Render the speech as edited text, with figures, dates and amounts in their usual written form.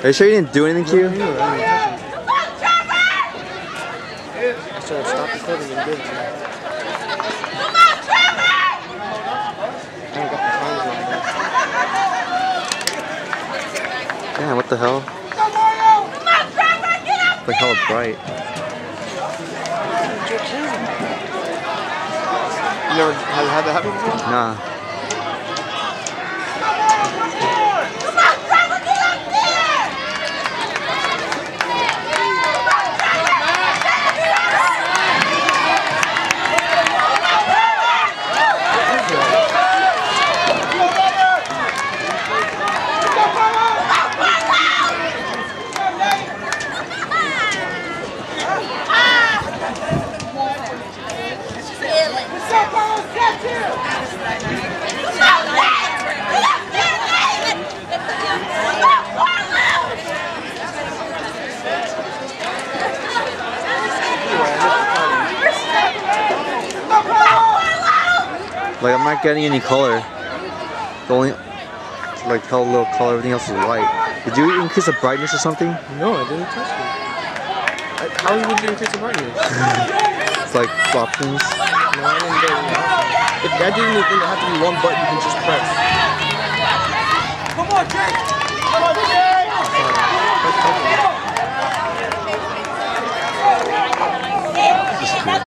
Are you sure you didn't do anything to you? I should have stopped recording and did it. Damn, what the hell? Like hella bright. You never had that happen before? Nah. Like, I'm not getting any color. The only, like, how little color, everything else is white. Did you increase the brightness or something? No, I didn't touch it. How would you increase the brightness? It's like options. No, I didn't get any options. If that didn't even have to be one button you can just press.